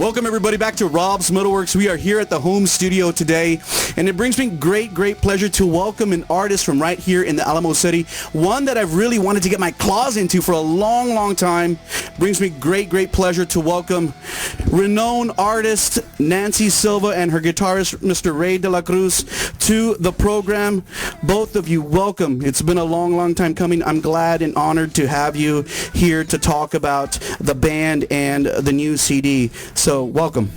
Welcome everybody back to Rob's MetalWorks. We are here at the home studio today, and it brings me great pleasure to welcome an artist from right here in the Alamo City, one that I've really wanted to get my claws into for a long time. Brings me great pleasure to welcome renowned artist Nancy Silva and her guitarist Mr. Ray De La Cruz to the program. Both of you, welcome. It's been a long time coming. I'm glad and honored to have you here to talk about the band and the new CD. So welcome.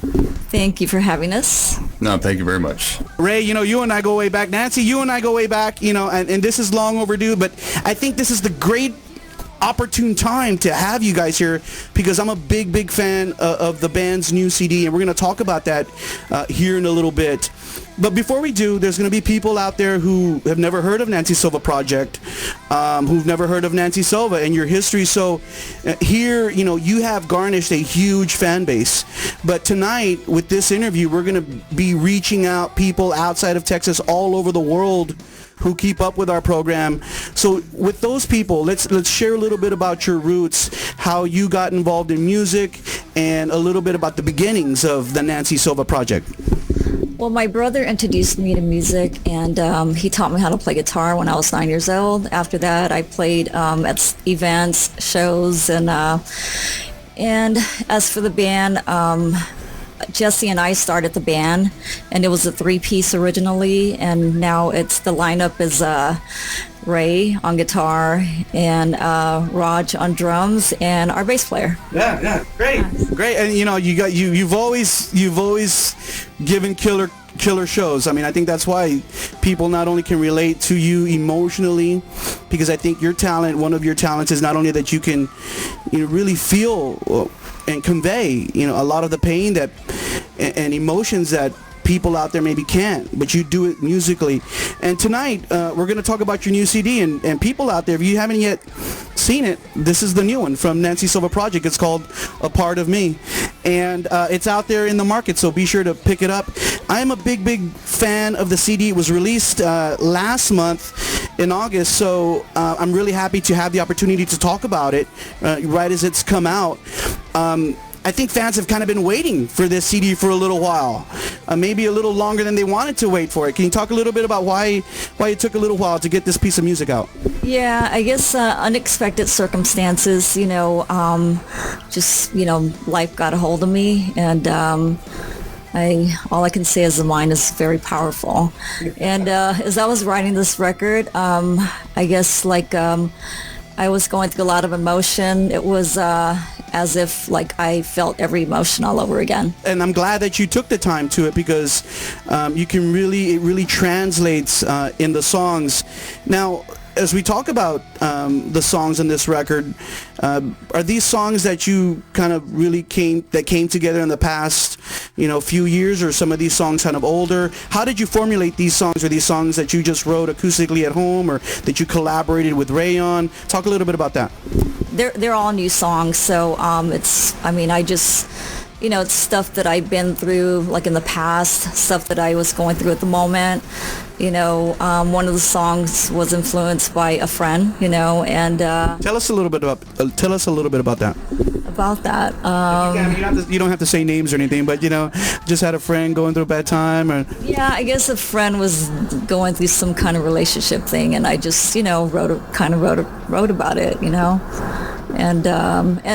Thank you for having us. No, thank you very much. Ray, you and I go way back. Nancy, you and I go way back, and this is long overdue, but I think this is the great opportune time to have you guys here because I'm a big fan of the band's new CD, and we're going to talk about that here in a little bit. But before we do, there's going to be people out there who have never heard of Nancy Silva Project, who've never heard of Nancy Silva and your history. So here, you have garnished a huge fan base. But tonight, with this interview, we're going to be reaching out people outside of Texas, all over the world, who keep up with our program. So with those people, let's share a little bit about your roots, how you got involved in music, and a little bit about the beginnings of the Nancy Silva Project. Well, my brother introduced me to music, and he taught me how to play guitar when I was 9 years old. After that, I played at events, shows, and as for the band, Jesse and I started the band, and it was a three-piece originally, and now the lineup is Ray on guitar and Raj on drums and our bass player. Yeah, great. And you've always given killer shows. I mean, I think that's why people not only can relate to you emotionally, because I think one of your talents is not only that you can really feel and convey a lot of the pain that and emotions that people out there maybe can't, but you do it musically. And tonight we're going to talk about your new CD, and people out there, if you haven't yet seen it, this is the new one from Nancy Silva Project. It's called A Part of Me, and it's out there in the market, so be sure to pick it up. I'm a big fan of the CD. It was released last month in August, so I'm really happy to have the opportunity to talk about it right as it's come out. I think fans have kind of been waiting for this CD for a little while, maybe a little longer than they wanted to wait for it. Can you talk a little bit about why it took a little while to get this piece of music out? Yeah, I guess unexpected circumstances, life got a hold of me, and all I can say is the mind is very powerful. And as I was writing this record, I guess I was going through a lot of emotion. It was as if I felt every emotion all over again. And I'm glad that you took the time to it, because it really translates in the songs. Now, as we talk about the songs in this record, are these songs that you kind of really came together in the past, few years, or some of these songs kind of older? How did you formulate these songs? Are these songs that you just wrote acoustically at home, or that you collaborated with Ray on? Talk a little bit about that. They're all new songs, so it's stuff that I've been through, in the past, stuff that I was going through at the moment. One of the songs was influenced by a friend, and tell us a little bit about that. About that. You don't have to say names or anything, but just had a friend going through a bad time, or yeah, I guess a friend was going through some kind of relationship thing, and I just wrote about it, and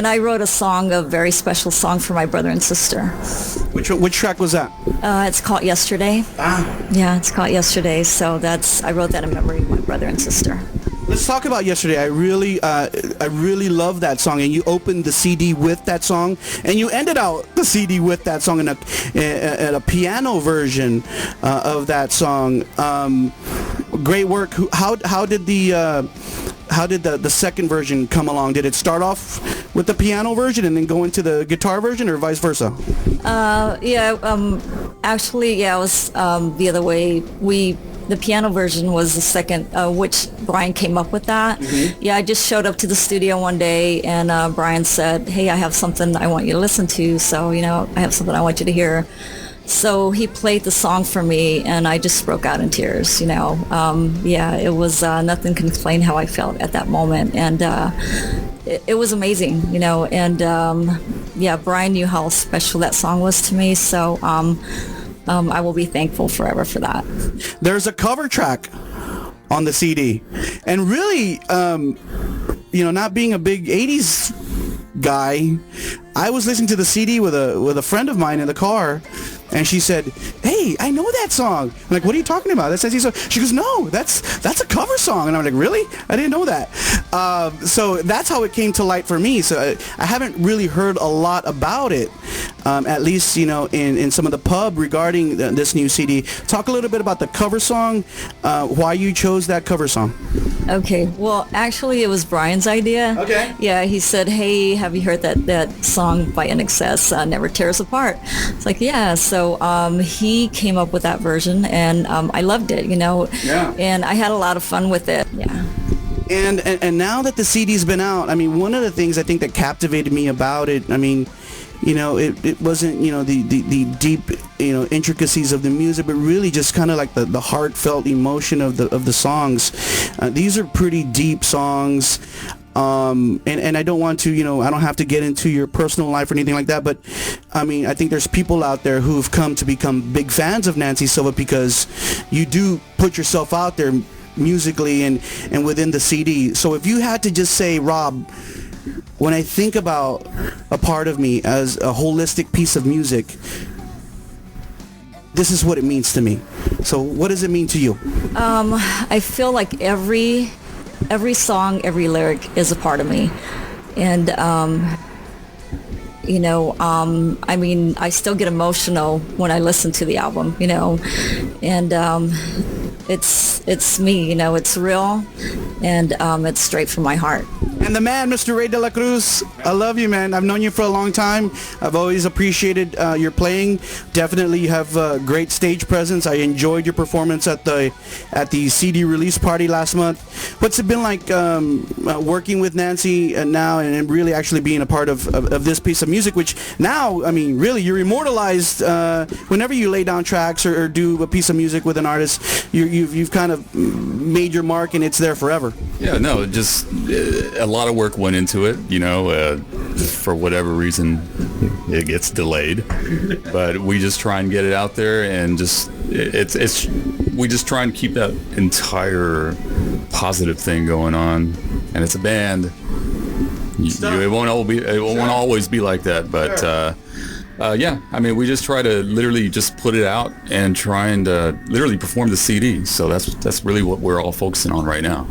I wrote a very special song for my brother and sister. Which track was that? It's called Yesterday. Yeah, it's called Yesterday. So I wrote that in memory of my brother and sister. Let's talk about Yesterday. I really love that song, and you opened the CD with that song, and you ended out the CD with that song in a piano version of that song. Great work. How did the second version come along? Did it start off with the piano version and then go into the guitar version, or vice versa? Actually, it was the other way. The piano version was the second, which Brian came up with that. Mm-hmm. Yeah, I just showed up to the studio one day, and Brian said, "Hey, I have something I want you to listen to, so, I have something I want you to hear." So he played the song for me, and I just broke out in tears, It was, nothing can explain how I felt at that moment. And it was amazing, you know, and yeah, Brian knew how special that song was to me, so I will be thankful forever for that. There's a cover track on the CD, and really, you know, not being a big 80s guy, I was listening to the CD with a friend of mine in the car, and she said, "Hey, I know that song." I'm like, "What are you talking about? That's NC Silva." She goes, "No, that's a cover song." And I'm like, "Really? I didn't know that." So that's how it came to light for me. So I haven't really heard a lot about it, at least, you know, in some of the pub regarding this new CD. Talk a little bit about the cover song, why you chose that cover song. Okay, well, actually, it was Brian's idea. Okay. Yeah, he said, "Hey, have you heard that song by NXS, Never Tear Us Apart?" It's like, yeah. So he came up with that version, and I loved it, you know. Yeah. And I had a lot of fun with it. Yeah. And now that the CD's been out, I mean, one of the things I think that captivated me about it, I mean, you know, it wasn't, you know, the deep, you know, intricacies of the music, but really just kind of like the heartfelt emotion of the songs. These are pretty deep songs. And I don't want to, you know, I don't have to get into your personal life or anything like that, but I mean, I think there's people out there who've come to become big fans of Nancy Silva because you do put yourself out there musically and within the CD. So if you had to just say, Rob, when I think about a part of me as a holistic piece of music, this is what it means to me. So what does it mean to you? I feel like every song, every lyric is a part of me. And, you know, I mean, I still get emotional when I listen to the album, you know, and it's me, you know, it's real, and it's straight from my heart. And the man, Mr. Ray De La Cruz, I love you, man. I've known you for a long time. I've always appreciated your playing. Definitely you have great stage presence. I enjoyed your performance at the CD release party last month. What's it been like working with Nancy now and really actually being a part of this piece of music, which now, I mean, really, you're immortalized whenever you lay down tracks or do a piece of music with an artist. You've kind of made your mark, and it's there forever. Yeah, no, just a lot of work went into it, you know, for whatever reason it gets delayed, but we just try and get it out there, and just we just try and keep that entire positive thing going on. And it's a band, it won't always be like that, but yeah, I mean, we just try to literally just put it out and try and literally perform the CD. So that's really what we're all focusing on right now.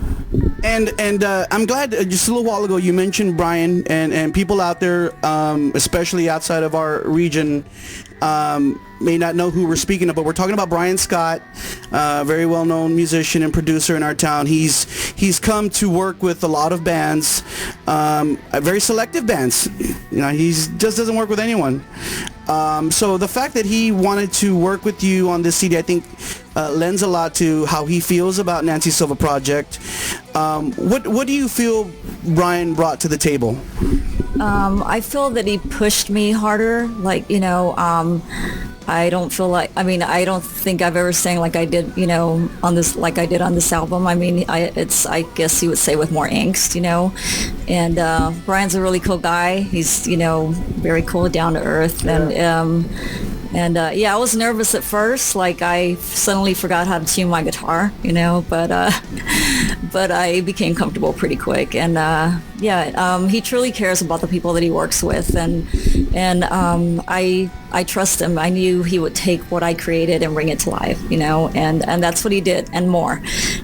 And I'm glad just a little while ago you mentioned Brian, and people out there, especially outside of our region, may not know who we're speaking of, but we're talking about Brian Scott, very well-known musician and producer in our town. He's come to work with a lot of bands, very selective bands. You know, he just doesn't work with anyone. So the fact that he wanted to work with you on this CD, I think, lends a lot to how he feels about Nancy Silva Project. What do you feel Brian brought to the table? I feel that he pushed me harder. Like, you know, I don't feel like, I mean, I don't think I've ever sang like I did, you know, on this, like I did on this album. I mean, I guess you would say with more angst, you know. And Brian's a really cool guy. He's, you know, very cool, down to earth. And yeah, I was nervous at first. Like, I suddenly forgot how to tune my guitar, you know, but I became comfortable pretty quick. And yeah, he truly cares about the people that he works with, and I trust him. I knew he would take what I created and bring it to life, you know, and that's what he did, and more.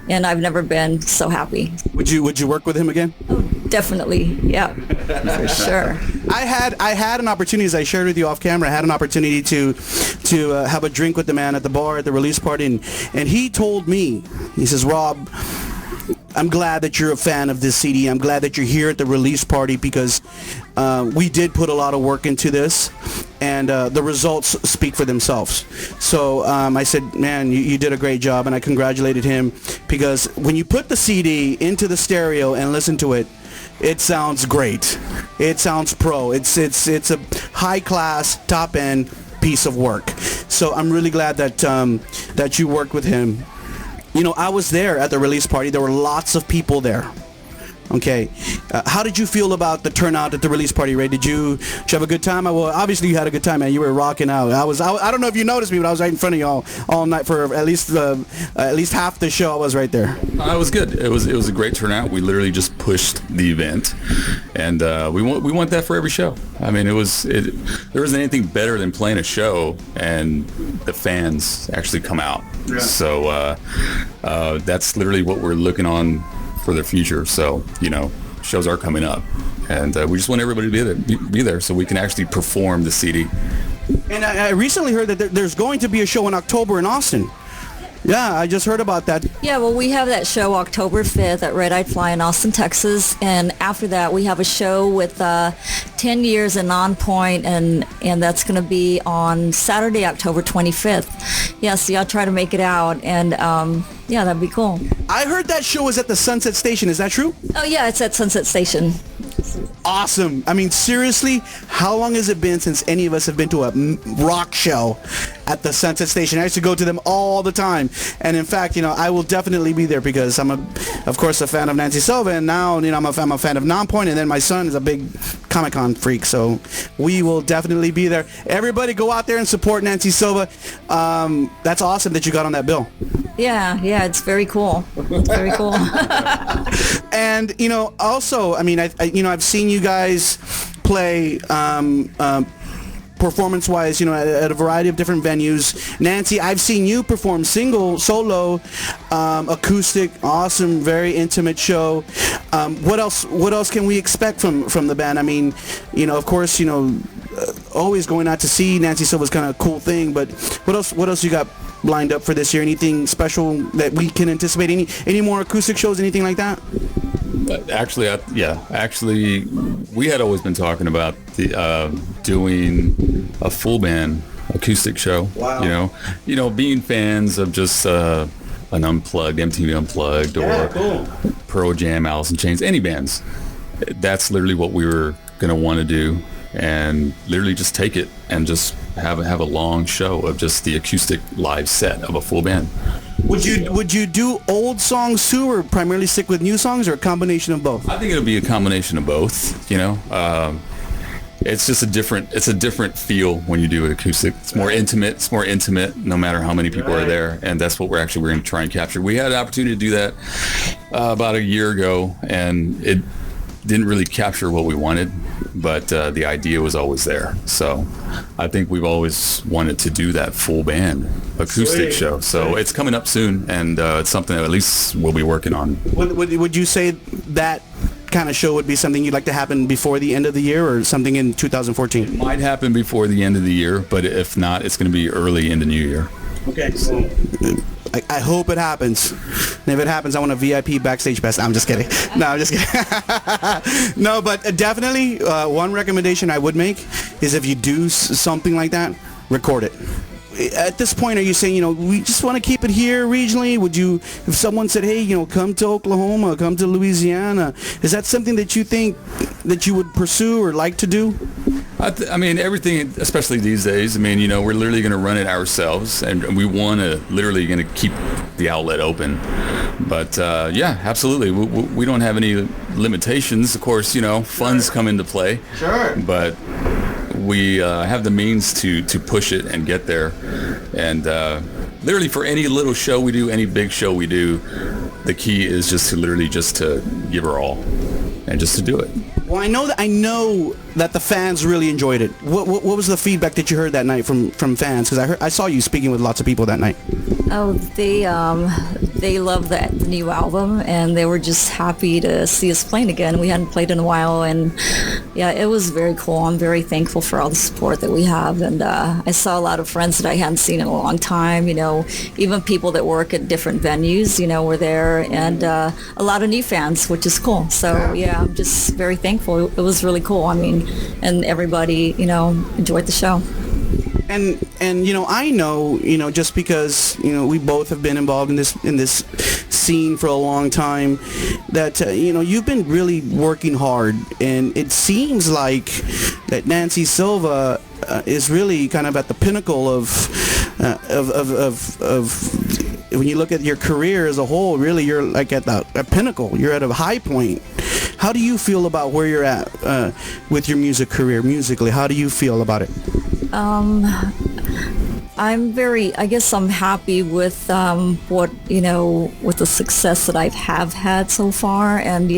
And I've never been so happy. Would you work with him again? Oh, definitely, yeah, for sure. I had an opportunity, as I shared with you off camera, I had an opportunity to have a drink with the man at the bar at the release party, and he told me, he says, "Rob, I'm glad that you're a fan of this CD. I'm glad that you're here at the release party, because we did put a lot of work into this, and the results speak for themselves." So I said, "Man, you did a great job," and I congratulated him, because when you put the CD into the stereo and listen to it, it sounds great. It sounds pro. It's a high class, top end piece of work. So I'm really glad that you worked with him. You know, I was there at the release party. There were lots of people there. Okay. How did you feel about the turnout at the release party, Ray? Did you have a good time? Well, obviously you had a good time, man. You were rocking out. I don't know if you noticed me, but I was right in front of you all night for at least half the show. I was right there. It was good. It was a great turnout. We literally just pushed the event, and we want that for every show. I mean, there wasn't anything better than playing a show and the fans actually come out. Yeah. So that's literally what we're looking on for the future. So, shows are coming up, and we just want everybody to be there so we can actually perform the CD. And I recently heard that there's going to be a show in October in Austin. Yeah, I just heard about that. Yeah, well, we have that show October 5th at Red Eyed Fly in Austin, Texas. And after that, we have a show with 10 Years in Non-Point, and that's going to be on Saturday, October 25th. Yeah, so y'all try to make it out, and yeah, that'd be cool. I heard that show was at the Sunset Station. Is that true? Oh, yeah, it's at Sunset Station. Awesome. I mean, seriously, how long has it been since any of us have been to a rock show at the Sunset Station? I used to go to them all the time. And in fact, I will definitely be there because I'm, of course, a fan of Nancy Silva. And now, I'm a fan of Non-Point. And then my son is a big Comic-Con freak. So we will definitely be there. Everybody go out there and support Nancy Silva. That's awesome that you got on that bill. Yeah, it's very cool. It's very cool. And, also, I mean, I've seen you guys play performance-wise, at a variety of different venues. Nancy, I've seen you perform solo, acoustic, awesome, very intimate show. What else can we expect from the band? I mean, of course, always going out to see Nancy Silva's kind of a cool thing, but what else you got lined up for this year? Anything special that we can anticipate? Any more acoustic shows, anything like that? Actually, we had always been talking about doing a full band acoustic show. Wow. Being fans of just an Unplugged, MTV Unplugged, or cool. Pearl Jam, Alice in Chains, any bands. That's literally what we were going to want to do, and literally just take it and just have a long show of just the acoustic live set of a full band. Would you do old songs too, or primarily stick with new songs, or a combination of both? I think it'll be a combination of both. It's just a different feel when you do it acoustic. It's more intimate, no matter how many people are there, and that's what we're going to try and capture. We had an opportunity to do that about a year ago, and it didn't really capture what we wanted, but the idea was always there. So I think we've always wanted to do that full band acoustic show. So it's coming up soon, and it's something that at least we'll be working on. Would you say that kind of show would be something you'd like to happen before the end of the year, or something in 2014? It might happen before the end of the year, but if not, it's going to be early in the new year. Okay, so I hope it happens. And if it happens, I want a VIP backstage pass. I'm just kidding. No, I'm just kidding. No, but definitely one recommendation I would make is, if you do something like that, record it. At this point, are you saying, we just want to keep it here regionally? Would you, if someone said, hey, come to Oklahoma, come to Louisiana, is that something that you think that you would pursue or like to do? I mean, everything, especially these days, we're literally going to run it ourselves, and we want to literally going to keep the outlet open. But yeah, absolutely. We don't have any limitations. Of course, funds come into play. Sure. But we have the means to push it and get there. And literally, for any little show we do, any big show we do, the key is just to give her all and just to do it. Well, I know that the fans really enjoyed it. What was the feedback that you heard that night from fans? Because I saw you speaking with lots of people that night. Oh, they loved the new album, and they were just happy to see us playing again. We hadn't played in a while, and yeah, it was very cool. I'm very thankful for all the support that we have, and I saw a lot of friends that I hadn't seen in a long time. Even people that work at different venues, were there, and a lot of new fans, which is cool. So yeah, I'm just very thankful. It was really cool. And everybody, enjoyed the show. And I know, just because, we both have been involved in this scene for a long time, that, you've been really working hard, and it seems like that Nancy Silva is really kind of at the pinnacle of when you look at your career as a whole. Really, you're like at the pinnacle. You're at a high point. How do you feel about where you're at with your music career, musically? How do you feel about it? I guess I'm happy with what, with the success that I have had so far. And,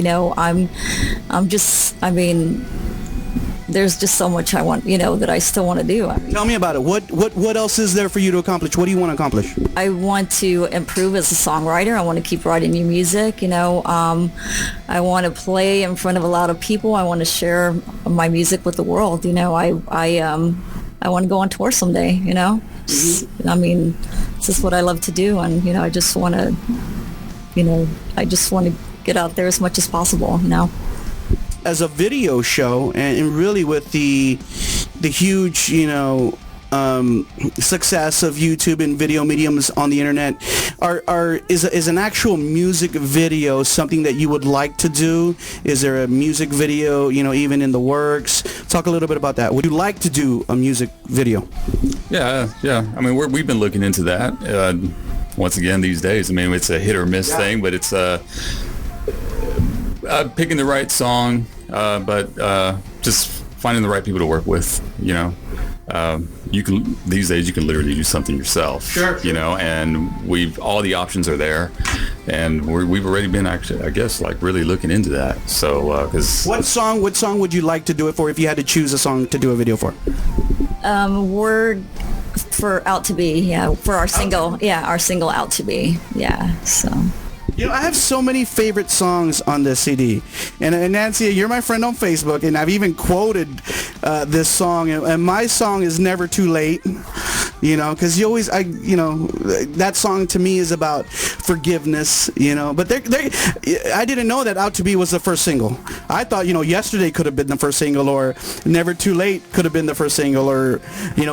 there's just so much I want, that I still want to do. Tell me about it. What else is there for you to accomplish? What do you want to accomplish? I want to improve as a songwriter. I want to keep writing new music. I want to play in front of a lot of people. I want to share my music with the world. I want to go on tour someday. It's just what I love to do, and I just want to, get out there as much as possible. As a video show, and really with the huge, success of YouTube and video mediums on the internet, is an actual music video something that you would like to do? Is there a music video, even in the works? Talk a little bit about that. Would you like to do a music video? Yeah. We've been looking into that. Once again, these days, it's a hit or miss thing, but it's picking the right song, but just finding the right people to work with. You can, these days you can literally do something yourself. Sure. And all the options are there, and we've already been actually, I guess, really looking into that. So, because what song would you like to do it for if you had to choose a song to do a video for? Word for Out to Be, for our single, our single Out to Be, so. I have so many favorite songs on this CD, and Nancy, you're my friend on Facebook, and I've even quoted this song, and my song is Never Too Late, because that song to me is about forgiveness, but I didn't know that Out to Be was the first single. I thought, Yesterday could have been the first single, or Never Too Late could have been the first single, or,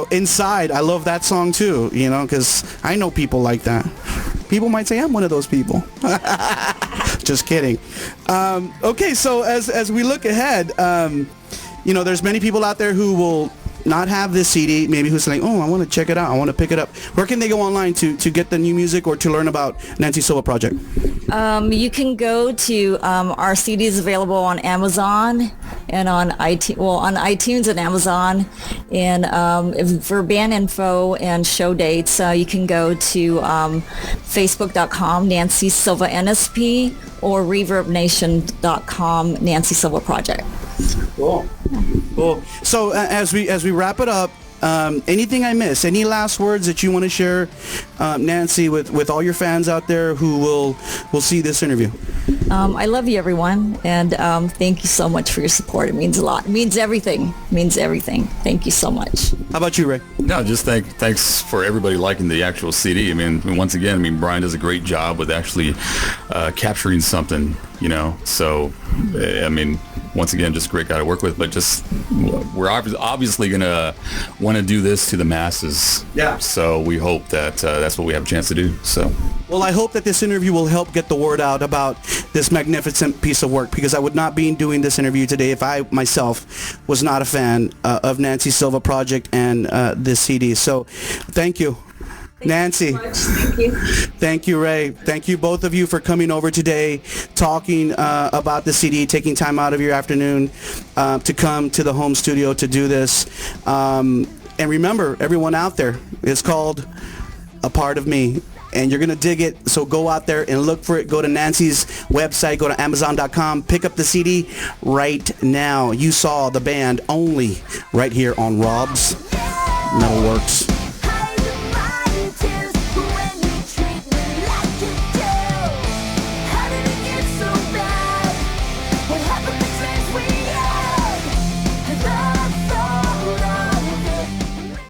Inside. I love that song too, because I know people like that. People might say I'm one of those people. Just kidding. Okay, so as we look ahead, there's many people out there who will not have this CD, maybe who's saying, I want to check it out, I want to pick it up. Where can they go online to get the new music or to learn about Nancy Silva Project? You can go to our CDs available on Amazon and on iTunes and Amazon. And for band info and show dates, you can go to facebook.com Nancy Silva NSP or reverbnation.com Nancy Silva Project. Cool. So as we wrap it up, anything I miss? Any last words that you want to share, Nancy, with all your fans out there who will see this interview? I love you, everyone, and thank you so much for your support. It means a lot. It means everything. Thank you so much. How about you, Ray? No, just thanks for everybody liking the actual CD. Once again, Brian does a great job with actually capturing something, So, once again, just a great guy to work with, but we're obviously going to want to do this to the masses. Yeah. So we hope that that's what we have a chance to do. So. Well, I hope that this interview will help get the word out about this magnificent piece of work, because I would not be doing this interview today if I myself was not a fan of Nancy Silva Project and this CD. So thank you. Nancy. Thank you. Thank you, Ray. Thank you, both of you, for coming over today, talking about the CD, taking time out of your afternoon to come to the home studio to do this. And remember, everyone out there, it's called A Part of Me, and you're going to dig it. So go out there and look for it. Go to Nancy's website. Go to Amazon.com. Pick up the CD right now. You saw the band only right here on Rob's MetalWorks.